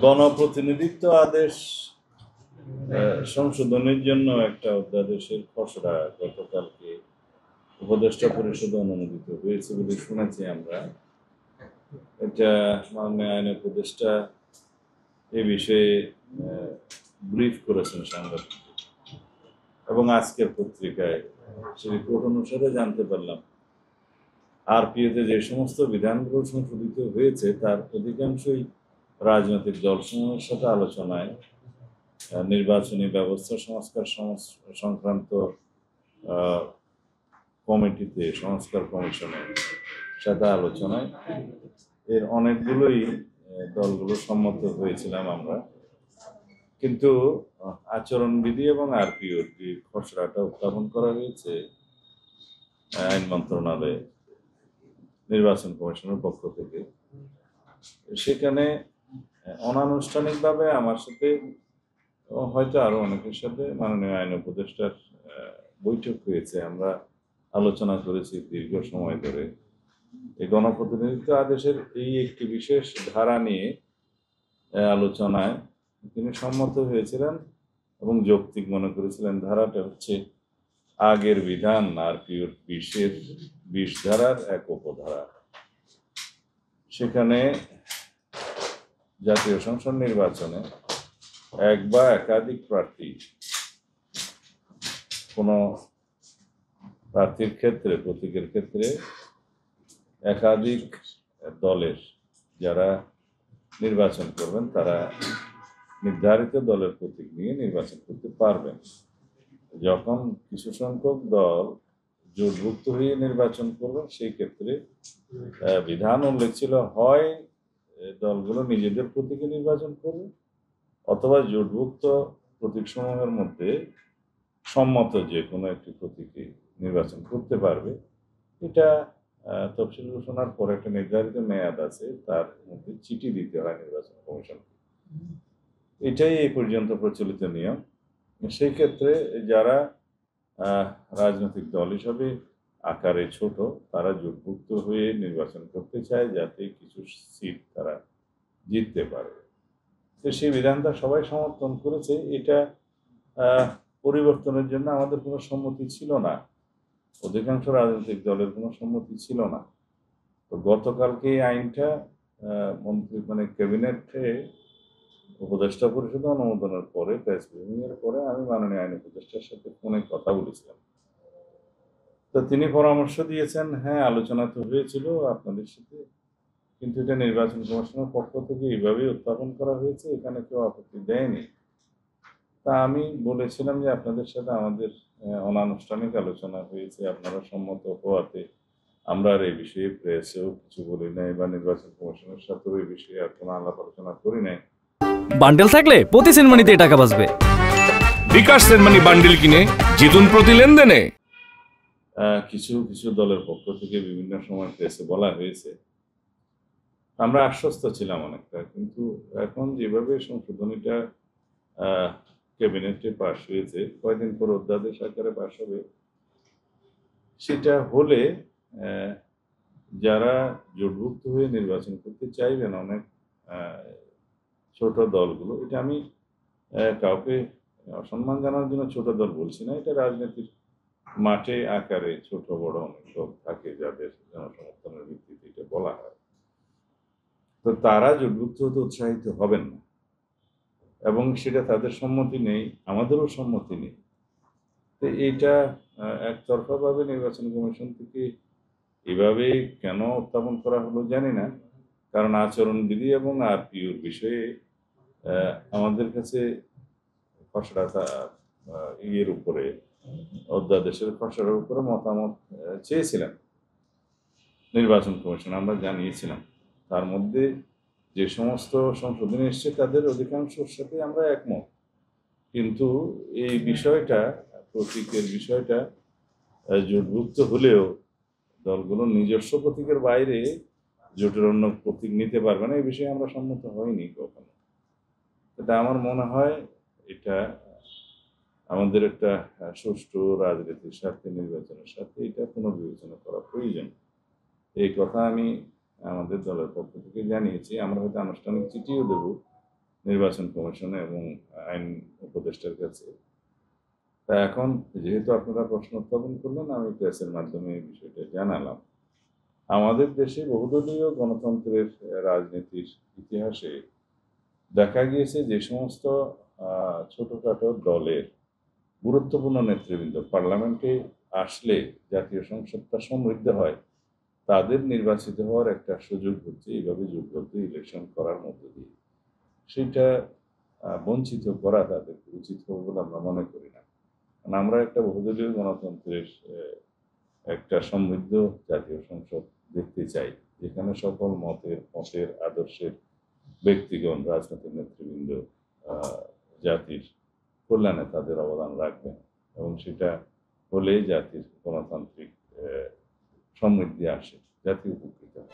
গণপ্রতিনিধিত্ব আদেশ সংশোধনের জন্য একটা অধ্যাদেশের খসড়া গতকালকে উপদেষ্টা পরিষদে অনুমোদিত হয়েছে বলে শুনেছি আমরা। এটা মাননীয় আইন উপদেষ্টা এ বিষয়ে ব্রিফ করেছেন সাংবাদিক এবং আজকের পত্রিকায় সেই রিপোর্ট অনুসারে জানতে পারলাম আরপিওতে যে সমস্ত বিধানগুলো সংশোধিত হয়েছে তার অধিকাংশই রাজনৈতিক দলসমূহের সাথে আলোচনায় নির্বাচনী ব্যবস্থা সংস্কার সংক্রান্ত কমিটিতে সংস্কার কমিশনের সাথে আলোচনায় এর অনেকগুলোই দলগুলো সম্মত হয়েছিলাম আমরা, কিন্তু আচরণবিধি এবং আরপিওর যে খসড়াটা উত্থাপন করা হয়েছে আইন মন্ত্রণালয়ে নির্বাচন কমিশনের পক্ষ থেকে, সেখানে অনানুষ্ঠানিকভাবে আমার সাথে হয়তো আরো অনেকের সাথে মাননীয় আইন উপদেষ্টার বৈঠক হয়েছে। আমরা আলোচনা করেছি দীর্ঘ সময় ধরে এই গণপ্রতিনিধিত্ব আদেশের এই একটি বিশেষ ধারা নিয়ে আলোচনায় তিনি সম্মত হয়েছিলেন এবং যৌক্তিক মনে করেছিলেন। ধারাটা হচ্ছে আগের বিধান আরপিওর 20 ধারার এক উপধারা। সেখানে জাতীয় সংসদ নির্বাচনে এক বা একাধিক প্রার্থী কোন প্রার্থীর ক্ষেত্রে প্রতীকের ক্ষেত্রে একাধিক দলের যারা নির্বাচন করবেন তারা নির্ধারিত দলের প্রতীক নিয়ে নির্বাচন করতে পারবেন। যখন কিছু সংখ্যক দল জোটভুক্ত হয়ে নির্বাচন করবেন সেই ক্ষেত্রে বিধান উল্লেখ ছিল হয় দলগুলো নিজেদের প্রতীকে নির্বাচন করবে অথবা জোটভুক্ত প্রতীক সমূহের মধ্যে সম্মত যে কোনো একটি প্রতীকে নির্বাচন করতে পারবে। এটা তফসিল ঘোষণার পর একটা নির্ধারিত মেয়াদ আছে, তার মধ্যে চিঠি দিতে হয় নির্বাচন কমিশনকে। এটাই এই পর্যন্ত প্রচলিত নিয়ম। সেই ক্ষেত্রে যারা রাজনৈতিক দল হিসাবে আকারে ছোট তারা জোটভুক্ত হয়ে নির্বাচন করতে চায় যাতে কিছু সিট তারা জিততে পারে, তো সেই বিধানটা সবাই সমর্থন করেছে। এটা পরিবর্তনের জন্য আমাদের কোনো সম্মতি ছিল না, অধিকাংশ রাজনৈতিক দলের কোনো সম্মতি ছিল না। তো গতকালকে এই আইনটা ক্যাবিনেটে উপদেষ্টা পরিষদে অনুমোদনের পরে প্রেস ব্রিফিং এর পরে আমি মাননীয় আইন উপদেষ্টার সাথে ফোনে কথা বলেছিলাম। তো তিনি পরামর্শ দিয়েছেন, হ্যাঁ আলোচনা তো হয়েছিল আপনাদের সাথে, কিন্তু এটা নির্বাচন কমিশনের পক্ষ থেকে এইভাবেই উত্থাপন করা হয়েছে, এখানে কেউ আপত্তি দেয়নি। তা আমি বলেছিলাম যে আপনাদের সাথে আমাদের অনানুষ্ঠানিক আলোচনা হয়েছে, আপনারা সম্মত হওয়াতে আমরা আর এই বিষয়ে প্রেসেও কিছু বলি নাই বা নির্বাচন কমিশনের সাথেও এই বিষয়ে আর কোনো আলাপ আলোচনা করি নাই। বান্ডেল থাকলে প্রতি সেনমানিতে টাকা বাঁচবে। বিকাশ সেনমানি বান্ডেল কিনে জিতুন প্রতি লেনদেনে। কিছু কিছু দলের পক্ষ থেকে বিভিন্ন সময় প্রেসে বলা হয়েছে, আমরা আশ্বস্ত ছিলাম অনেকটা, কিন্তু এখন যেভাবে সংশোধনীটা ক্যাবিনেটে পাশ হয়েছে, কয়েকদিন পর অধ্যাদেশ আকারে পাশ হবে, সেটা হলে যারা জোটভুক্ত হয়ে নির্বাচন করতে চাইবেন অনেক ছোট দলগুলো, এটা আমি কাউকে অসম্মান জানার জন্য ছোট দল বলছি না, এটা রাজনীতির মাঠে আকারে ছোট বড় অনেক দল থাকে যাদের জনসমর্থনের ভিত্তিতে এটা বলা হয়, তো তারা জোটভুক্ত হতে উৎসাহিত হবেন না এবং সেটা তাদের সম্মতি নেই, আমাদেরও সম্মতি নেই। তো এইটা একতরফাভাবে নির্বাচন কমিশন থেকে এভাবে কেন উত্থাপন করা হলো জানি না, কারণ আচরণবিধি এবং আরপিওর বিষয়ে আমাদের কাছে খসড়াটা ইয়ের উপরে অধ্যাদেশের খসড়ার উপরে মতামত চেয়েছিলেন নির্বাচন কমিশন, আমরা জানিয়েছিলাম। তার মধ্যে যে সমস্ত সংশোধনী এসছে তাদের অধিকাংশের সাথে আমরা একমত, কিন্তু এই বিষয়টা প্রতীকের বিষয়টা জোটভুক্ত হলেও দলগুলো নিজস্ব প্রতীকের বাইরে জোটের অন্য প্রতীক নিতে পারবে না, এই বিষয়ে আমরা সম্মত হইনি কখনো। এটা আমার মনে হয় এটা আমাদের একটা সুষ্ঠু রাজনীতির সাথে নির্বাচনের সাথে এটা পুনর্বিবেচনা করা প্রয়োজন। এই কথা আমি আমাদের দলের পক্ষ থেকে জানিয়েছি, আমরা হয়তো আনুষ্ঠানিক চিঠিও দেব নির্বাচন কমিশনে এবং আইন উপদেষ্টার কাছে। তা এখন যেহেতু আপনারা প্রশ্ন উত্থাপন করলেন, আমি প্রেসের মাধ্যমে এই বিষয়টা জানালাম। আমাদের দেশে বহুদলীয় গণতন্ত্রের রাজনীতির ইতিহাসে দেখা গিয়েছে যে সমস্ত ছোটখাটো দলের গুরুত্বপূর্ণ নেতৃবৃন্দ পার্লামেন্টে আসলে জাতীয় সংসদটা সমৃদ্ধ হয়, তাদের নির্বাচিত হওয়ার একটা সুযোগ হচ্ছে এইভাবে জোটবদ্ধ ইলেকশন করার মধ্য দিয়ে। সেটা বঞ্চিত করা তাদের উচিত হবে বলে আমরা মনে করি না। কারণ আমরা একটা বহুদলীয় গণতন্ত্রের একটা সমৃদ্ধ জাতীয় সংসদ দেখতে চাই, যেখানে সকল মতের আদর্শের ব্যক্তিগণ, রাজনৈতিক নেতৃবৃন্দ জাতির কল্যাণে তাদের অবদান রাখবেন, এবং সেটা হলেই জাতির গণতান্ত্রিক সমৃদ্ধি আসে, জাতি উপকৃত হয়।